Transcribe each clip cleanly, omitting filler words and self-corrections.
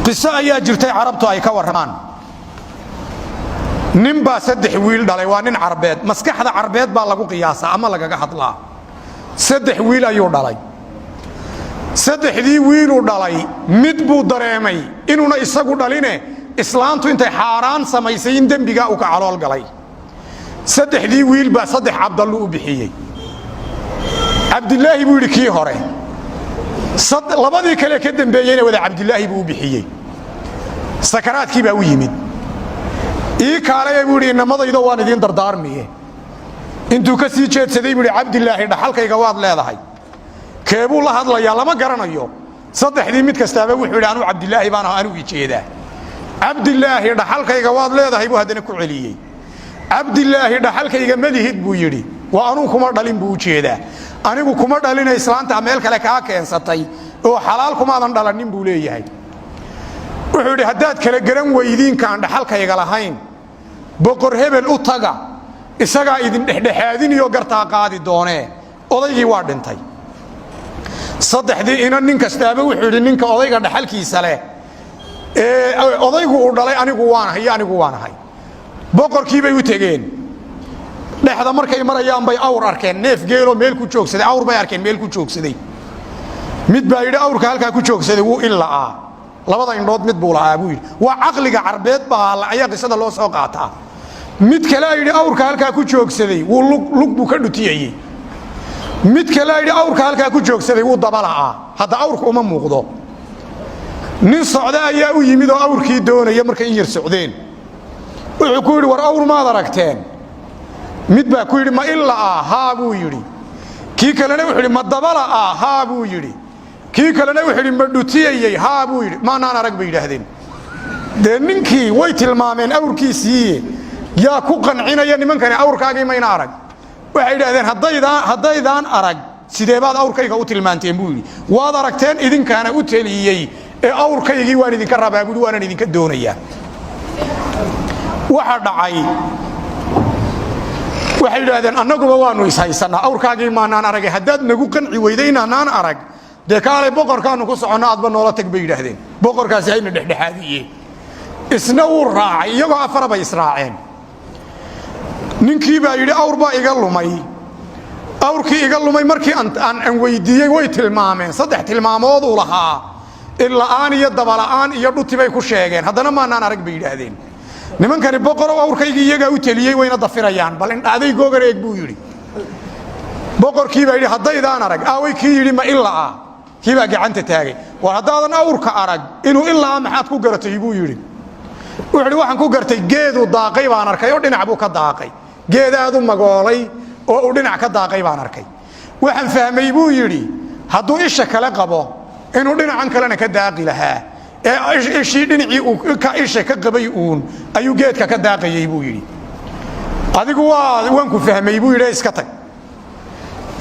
قصة أيها جرتي عربتو أي كورمان نمبا سدح ويل دالي وانين عربيد مسكحة عربيد بالغو قياسة أما لغا حطلا سدح ويل أيو دالي سدح دي ويلو دالي مدبو دريمي إنونا إساقو داليني إسلامتو انتي حاران سميسين دنبقا وكا علول قلي سدح دي ويل با سدح عبد الله بحيي عبد الله بو كي هوري لبدي كلي كدنبيين ودا عبد الله بو بخيي سكراتكي با ويمد اي كالي بو نمديدو وان idin dardaarmiye intuu ka sii jeedsaday buu عبد الله dhaxalkayga waad leedahay keebuu la hadlaya lama garanayo saddexdii mid kastaaba wuxuu yiri anu عبد الله baan aanu i jeedaa عبد الله dhaxalkayga waad leedahay buu hadana ku celiyay عبد الله dhaxalkayga malihid buu yiri waa anu kuma dhalin buu jeedaa anigu kuma dhalinay islaanta meel kale ka keensatay oo xalaal kuma adan dhalanin buu leeyahay wuxuu yiri hadaad kala garan weydiin kaan dhaxalkayga lahayn boqor hebel u taga isaga idin dhexdhexaadin iyo gartaa qaadi doonee odaygii waa dhintay saddexdii ina nin kastaaba wuxuu yiri ninka odayga dhaxalkiisa leh odaygu uu dhalay anigu waanahay boqorkii bay u tageen dhexda markay marayaan bay awr arkeen neef geelo meel ku joogsaday awr bay arkeen meel ku joogsaday mid baa yiri awrka halka ku joogsaday wuu ilaa labada indhood mid buu lahaa buu yiri waa aqliga carbeed baa la ayaa qisada loo soo qaataa mid kale yiri awrka halka ku joogsaday wuu lug buu ka dhutiyay mid kale yiri awrka halka ku joogsaday wuu dabalaa hada awrku uma muuqdo nin socda ayaa u yimid oo awrkii doonaya markay in yar socdeen wuxuu ku yiri war awr ma aragteen mid baa ku yiri ma ilaa ha buu yiri kii kalena wuxuu yiri ma dabala ha buu yiri kii kalena wuxuu yiri ma dhutiyay ha buu yiri ma naan arag bay yiraahdeen de ninkii way tilmaameen awrkiisii yaa ku qancinaya nimankani awrkaagii ma ina arag waxay yiraahdeen haddaydan arag sidee baad awrkayga u tilmaanteen buu yiri waad aragteen idinkaana u taliyay ee awrkaygii waan idinka rabaa buu waan idinka doonayaa waxa dhacay waxay yiraahdeen annaguba waanu ishaysanaa awrkaagii maanaan arag hadaad nagu qanci weydayna naan arag de kaalay boqorkaanu ku soconaa adba noola tag bay yiraahdeen boqorkaasi ayna dhexdhexaadiyay isna uu raacay iyagoo afar bay israaceen ninkii baa yiri awr baa iga lumay awrkii iga lumay markii aan weydiiyay way tilmaameen saddex tilmaamood uu lahaa ilaa iyo dabalaan iyo dhuti bay ku sheegeen hadana maanaan arag bay yiraahdeen nimankani boqor awrkaygii iyaga u taliyay wayna dafirayaan bal in dhaaday googar eeg buu yiri boqorkii baa yiri hadaydaan arag aaway kii yiri ma ilaa kii baa gacanta taagay war hadaadan awrka arag inuu ilaa maxaad ku garatay buu yiri wuxuu waxaan ku gartay geedu daaqay baan arkay oo dhinac buu ka daaqay geedaadu magoolay oo uu dhinac ka daaqay baan arkay waxaan fahmay buu yiri haduu isha kala qabo inuu dhinacan kalena ka daaqi lahaa ishii dhinacii uu ka isha ka qabay uun ayuu geedka ka daaqayay buu yiri adigu waan ku fahmay buu yiri iska tag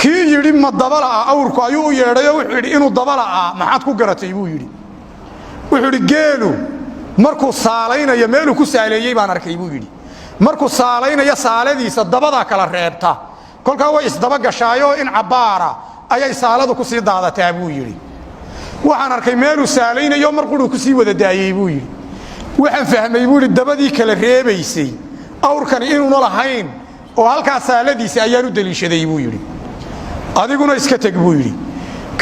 kii yiri ma dabala awrku ayuu u yeedhay wuxuu yiri inuu dabala maxaad ku garatay buu yiri wuxuu yiri geelu markuu saalaynayo meelu ku saaleeyay baan arkay buu yiri markuu saalaynayo saaladiisa dabada kala reebta kolka way isdaba gashaayo in cabaara ayay saaladu ku sii daadataa buu yiri waxaan arkay meelu saalaynayo markuu ku sii wada daayay buu yiri waxaan fahmay buu yiri dabadii kala reebaysay awrkan inuu lahayn oo halka saaladiisa ayaan u daliishaday buu yiri adiguna iska tag buu yiri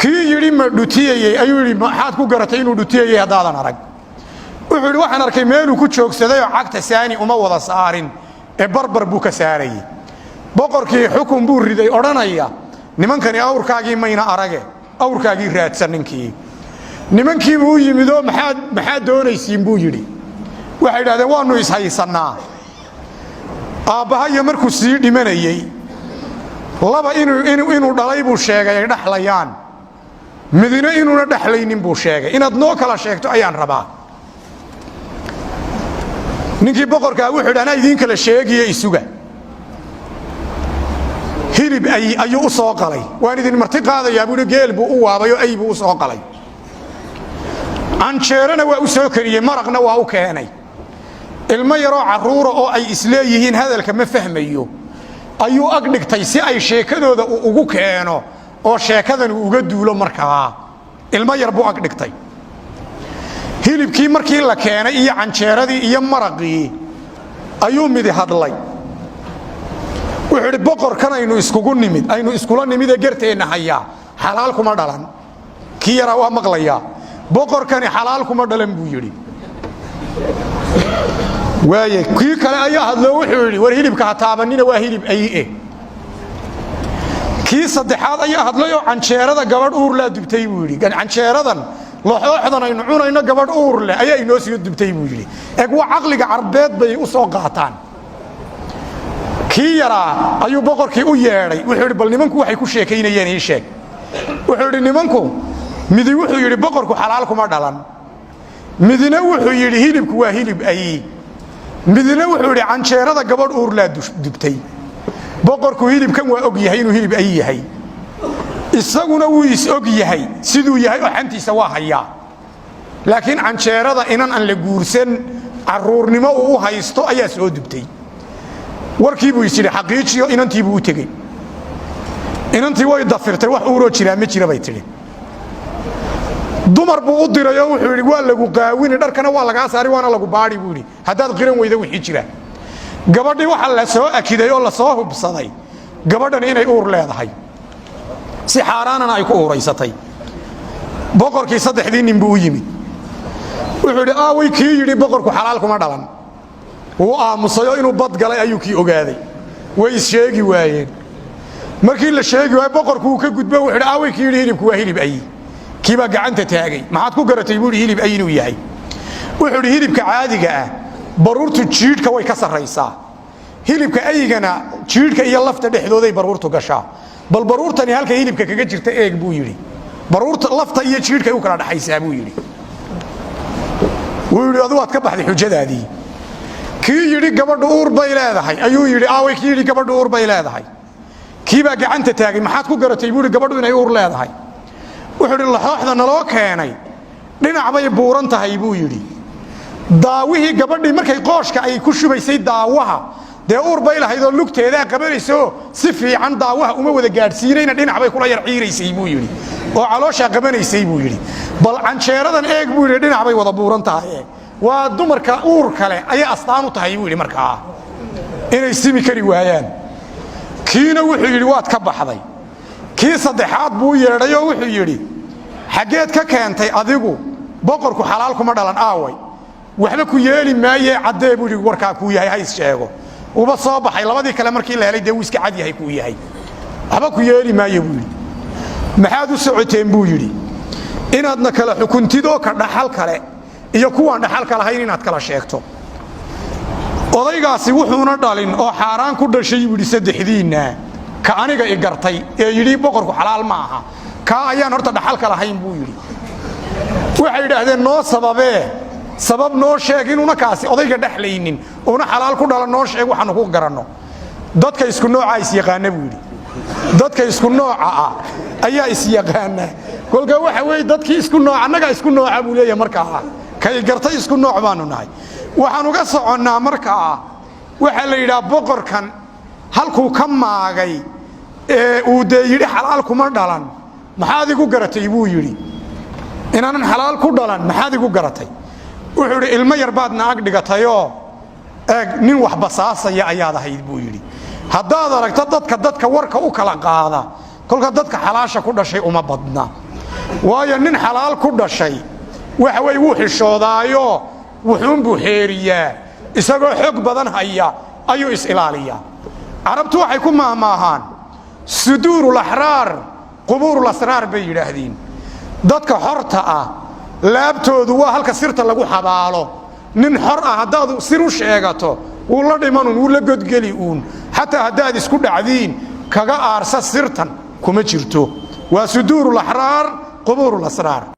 kii yiri ma dhutiyay ayuu yiri maxaad ku garatay inuu dhutiyay hadaadan arag wuxuu yiri waxaan arkay meelu ku joogsaday oo cagta saani uma wada saarin ee barbar buu ka saaray boqorkii xukun buu riday oranaya nimankani awrkaagii mayna arage awrkaagii raadsan ninkii nimankii buu yimid oo maxaad doonaysiin buu yiri waxay yiraahdeen waanu ishaysanaa aabahay markuu sii dhimanayay laba inuu dhalay buu sheegay dhaxlayaan midina inuuna dhaxlaynin buu sheegay inaad noo kala sheegto ayaan rabaa ninkii boqorka wuxuu dhaana idin kala sheegay isuga hilib ayuu u soo qalay waan idin marti qaadayaa buu geel buu u waabayo ay buu soo qalay anjeerana waa u soo kariyay maraqna waa u keenay ilmo yaro caruura oo ay isleeyihiin hadalka ma fahmayo ayuu ag dhigtay si ay sheekadooda ugu keeno oo sheekadan uga duulo markaa ilmo yar buu ag dhigtay hilibkii markii la keenay iyo canjeeradii iyo maraqii ayuu midi hadlay wuxuu yidhi boqorkan aynu iskula nimid ee garteenna hayaa xalaal kuma dhalan kii yaraa waa maqlayaa boqorkani xalaal kuma dhalan buu yidhi waaye kii kale ayaa hadloo wuxuu yidhi war hilibka ha taabanina waa hilib ayi kii saddexaad ayaa hadlay oo canjeerada gabadh uur laa dubtay buu yidhi canjeeradan laxooxdan aynu cunayno gabadh uur leh ayaa inoo sii dubtay buu yidhi eeg waa caqliga carbeed bay u soo qaataan kii yaraa ayuu boqorkii u yeedhay wuxuu yidhi bal nimanku waxay ku sheekaynayeen ii sheeg wuxuu yidhi nimanku midi wuxuu yidhi boqorku xalaal kuma dhalan midina wuxuu yidhi hilibku waa hilib ayi midina wuxuu yidhi canjeerada gabadh uur laa dubtay boqorku hilibkan waa og yahay inuu hilib ayi yahay isaguna wuu is-og yahay siduu yahay oo xantiisa waa hayaa laakiin canjeerada inan aan la guursan carruurnimo uu u haysto ayaa soo dubtay warkii buu isyidhi xaqiijiyo inantii buu u tegey inantii way dafirtay wax uuroo jiraa ma jira bay tidhi dumar buu u dirayoo wuxuu yidhi waa lagu qaawini dharkana waa lagaa saari waana lagu baadhi buu yidhi haddaad qiran weyda wixii jira gabadhii waxa la soo akiday oo la soo hubsaday gabadhan inay uur leedahay si xaaraanana ay ku uuraysatay boqorkii saddexdii nin buu u yimid wuxuu yidhi aaway kii yidhi boqorku xalaal kuma dhalan wuu aamusayoo inuu bad galay ayuu kii ogaaday way is-sheegi waayeen markii la sheegi waaye boqorku uu ka gudbo wuxuu yidhi aaway kii yidhi hilibku waa hilib ayi kii baa gacanta taagay maxaad ku garatay buu yidhi hilib ayi inuu yahay wuxuu yidhi hilibka caadiga ah baruurtu jiidhka way ka sarraysaa hilibka ayigana jiidhka iyo lafta dhexdooday baruurtu gashaa bal baruurtani halka hilibka kaga jirta eeg buu yidhi baruurta lafta iyo jiidhkay u kala dhaxaysaa buu yidhi wuu yidhi adu waad ka baxday xujadaadii kii yidhi gabadhu uur bay leedahay ayuu yidhi aaway kii yidhi gabadhu uur bay leedahay kii baa gacanta taagay maxaad ku garatay buu yidhi gabadhu inay uur leedahay wuxuu yidhi laxooxda naloo keenay dhinac bay buuran tahay buu yidhi daawihii gabadhii markay qooshka ay ku shubaysay daawaha dee uur bay lahayd oo lugteedaa qabanaysaoo si fiican daawaha uma wada gaadhsiinayna dhinac bay kula yar ciiraysay buu yidhi oo calooshaa qabanaysay buu yidhi bal canjeeradan eeg buu yidhi dhinac bay wada buuran tahay waa dumarka uur kale ayay astaan u tahay buu yidhi markaa inay simi kari waayaan kiina wuxuu yidhi waad ka baxday kii saddexaad buu yeedhay oo wuxuu yidhi xaggeed ka keentay adigu boqorku xalaal kuma dhalan aaway waxba ku yeeli maaye caddee buu yidhi warkaa kuu yahay hays sheego uba soo baxay labadii kale markii la helay dee wuu iska cad yahay kuu yahay waxba ku yeeli maaye buu yidhi maxaad u socoteen buu yidhi inaadna kala xukuntid oo ka dhaxal kale iyo kuwaan dhaxalka lahayn inaad kala sheegto odaygaasi wuxuuna dhalin oo xaaraan ku dhashay buu yidhi saddexdiinna ka aniga i gartay ee yidhi boqorku xalaal ma aha kaa ayaan horta dhaxalka lahayn buu yidhi waxay yidhaahdeen noo sababee sabab noo sheeg inuuna kaasi odayga dhexlaynin uuna xalaal ku dhalan noo sheeg waxaanu ku garanno dadka isku noocaa isyaqaana buu yidhi dadka isku nooca ah ayaa isyaqaana kolka waxa weeye dadkii isku nooca annagaa isku nooca buu leeyahay markaa kay gartay isku nooc baanu nahay waxaan uga soconnaa markaa waxaa la yidhaha boqorkan halkuu ka maagay ee uu dee yidhi xalaal kuma dhalan maxaad igu garatay buu yidhi inaanan xalaal ku dhalan maxaad igu garatay wuxuu yidhi ilmo yar baad naag dhigatayoo eeg nin wax basaasaya ayaad ahayd buu yidhi haddaad aragto dadka warka u kala qaada kolka dadka xalaasha ku dhashay uma badna waayo nin xalaal ku dhashay waxa weye wuu xishoodaayo wuxuunbuu xeeriyaa isagoo xoog badan haya ayuu is-ilaaliyaa carabtu waxay ku maahmaahaan suduurulaxraar qubuurulasraar bay yidhaahdeen dadka xorta ah laabtoodu waa halka sirta lagu xabaalo nin xor ah haddaad sir u sheegato wuu la dhimanun wuu la godgeli uun xataa haddaad isku dhacdiin kaga aarsa sirtan kuma jirto waa suduurulaxraar qubuurulasraar